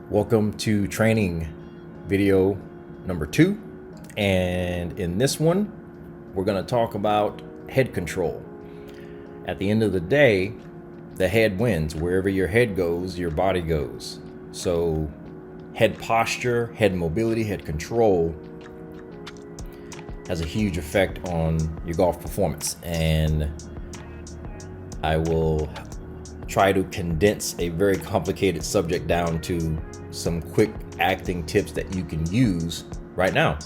Welcome to training video number 2, and in this one we're going to talk about head control. At the end of the day, the head wins. Wherever your head goes, your body goes. So head posture, head mobility, head control has a huge effect on your golf performance, and I will try to condense a very complicated subject down to some quick acting tips that you can use right now,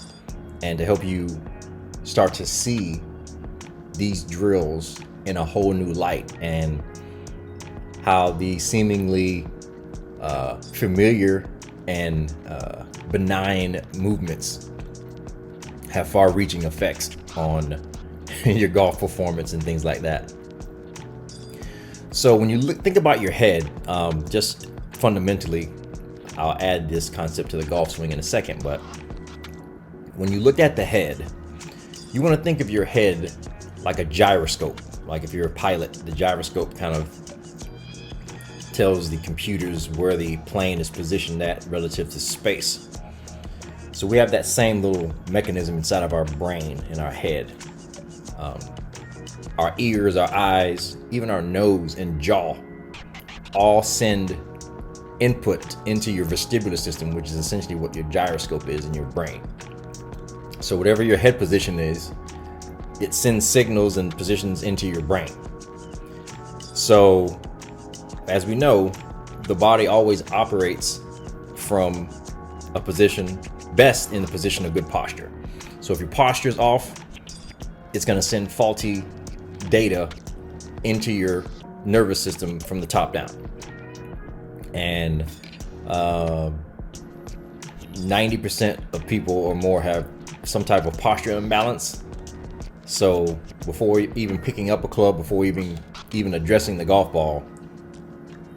and to help you start to see these drills in a whole new light, and how the seemingly familiar and benign movements have far-reaching effects on your golf performance and things like that. So when you think about your head, just fundamentally, I'll add this concept to the golf swing in a second, but when you look at the head, you want to think of your head like a gyroscope. Like if you're a pilot, the gyroscope kind of tells the computers where the plane is positioned at relative to space. So we have that same little mechanism inside of our brain, in our head. Our ears, our eyes, even our nose and jaw all send input into your vestibular system, which is essentially what your gyroscope is in your brain. So whatever your head position is, it sends signals and positions into your brain. So as we know, the body always operates from a position best in the position of good posture. So if your posture is off, it's going to send faulty data into your nervous system from the top down. And 90% of people or more have some type of posture imbalance. So before even picking up a club, before even addressing the golf ball,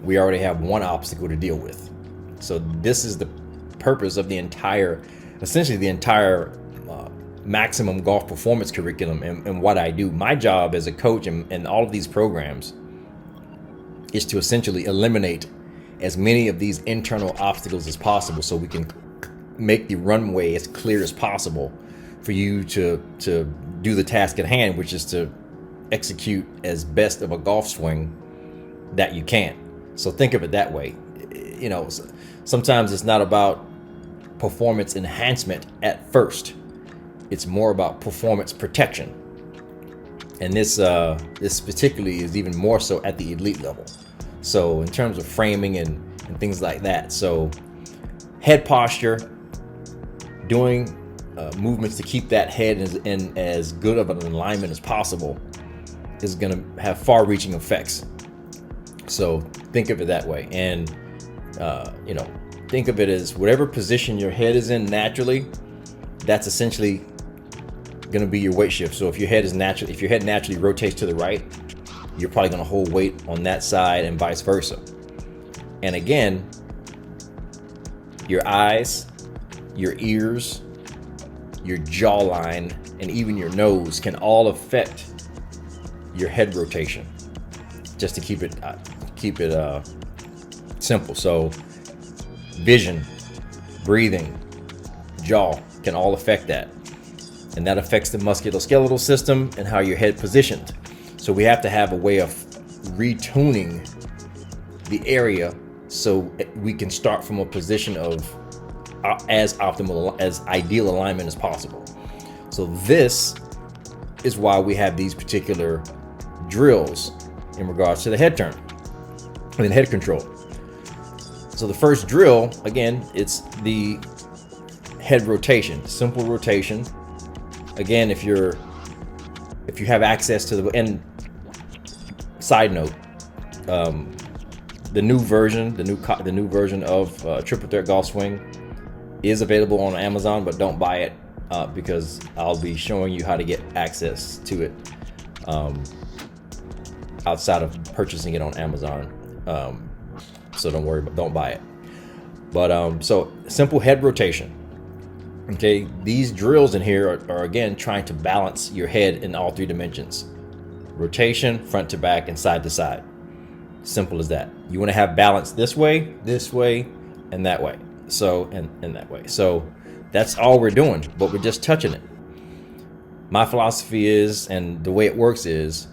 we already have one obstacle to deal with. So this is the purpose of essentially the entire maximum golf performance curriculum, and what I do. My job as a coach and all of these programs is to essentially eliminate as many of these internal obstacles as possible, so we can make the runway as clear as possible for you to do the task at hand, which is to execute as best of a golf swing that you can. So think of it that way. You know, sometimes it's not about performance enhancement at first. It's more about performance protection. And this particularly is even more so at the elite level. So in terms of framing and things like that. So head posture, doing movements to keep that head in as good of an alignment as possible, is going to have far-reaching effects. So think of it that way. And think of it as whatever position your head is in naturally, that's essentially going to be your weight shift. So if your head naturally rotates to the right, you're probably going to hold weight on that side, and vice versa. And again, your eyes, your ears, your jawline, and even your nose can all affect your head rotation, just to keep it simple. So vision, breathing, jaw can all affect that, and that affects the musculoskeletal system and how your head positioned. So we have to have a way of retuning the area so we can start from a position of as optimal, as ideal alignment as possible. So this is why we have these particular drills in regards to the head turn and head control. So the first drill, again, it's the head rotation, simple rotation. Again, if you have access to the, and side note, the new version of Triple Threat Golf Swing is available on Amazon, but don't buy it because I'll be showing you how to get access to it outside of purchasing it on Amazon. So don't buy it. But so simple head rotation. Okay, these drills in here are again trying to balance your head in all 3 dimensions: rotation, front to back, and side to side. Simple as that. You want to have balance this way, and that way. So, and that way. So that's all we're doing, but we're just touching it. My philosophy is, and the way it works is,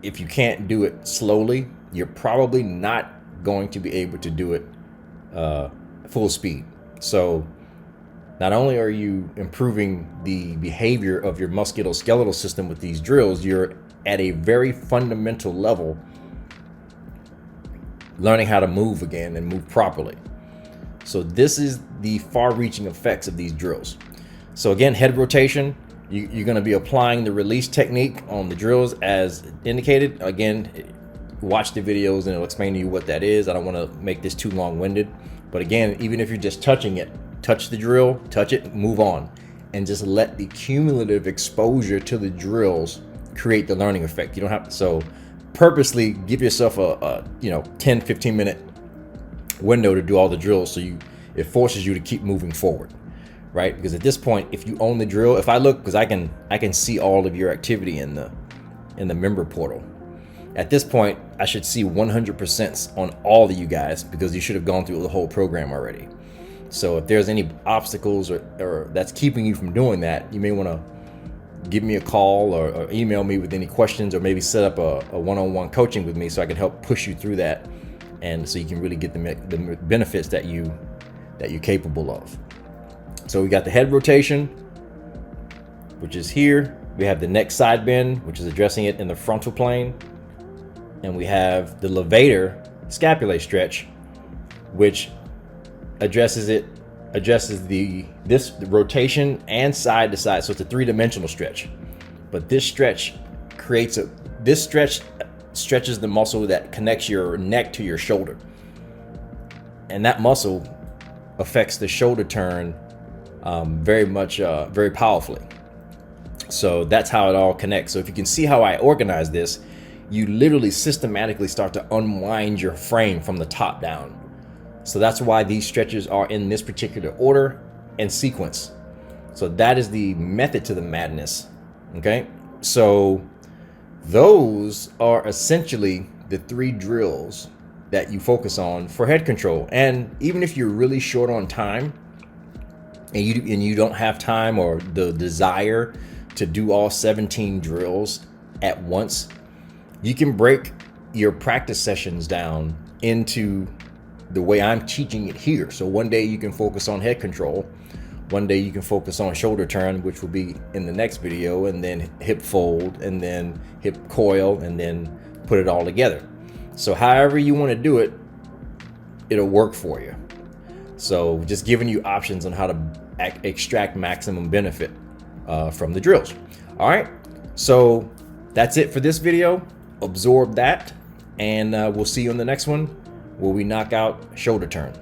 if you can't do it slowly, you're probably not going to be able to do it full speed. So not only are you improving the behavior of your musculoskeletal system with these drills, you're at a very fundamental level learning how to move again and move properly. So this is the far-reaching effects of these drills. So again, head rotation, you're going to be applying the release technique on the drills as indicated. Again, watch the videos and it'll explain to you what that is. I don't want to make this too long-winded, but again, even if you're just touching it, touch the drill, touch it, move on, and just let the cumulative exposure to the drills create the learning effect. You don't have to, so purposely give yourself a 10-15 minute window to do all the drills, so it forces you to keep moving forward, right? Because at this point, if you own the drill, if I look, because I can see all of your activity in the member portal. At this point, I should see 100% on all of you guys, because you should have gone through the whole program already. So if there's any obstacles or that's keeping you from doing that, you may want to give me a call or email me with any questions, or maybe set up a one-on-one coaching with me so I can help push you through that, and so you can really get the benefits that you're capable of. So we got the head rotation, which is here. We have the neck side bend, which is addressing it in the frontal plane. And we have the levator scapulae stretch, which addresses the rotation and side to side. So it's a three-dimensional stretch. But this stretch stretches the muscle that connects your neck to your shoulder. And that muscle affects the shoulder turn very powerfully. So that's how it all connects. So if you can see how I organize this, you literally systematically start to unwind your frame from the top down. So that's why these stretches are in this particular order and sequence. So that is the method to the madness. Okay, so those are essentially the 3 drills that you focus on for head control. And even if you're really short on time and you don't have time or the desire to do all 17 drills at once, you can break your practice sessions down into the way I'm teaching it here. So one day you can focus on head control, one day you can focus on shoulder turn, which will be in the next video, and then hip fold, and then hip coil, and then put it all together. So however you want to do it, it'll work for you. So just giving you options on how to extract maximum benefit from the drills. All right, so that's it for this video. Absorb that, and we'll see you on the next one where we knock out shoulder turn.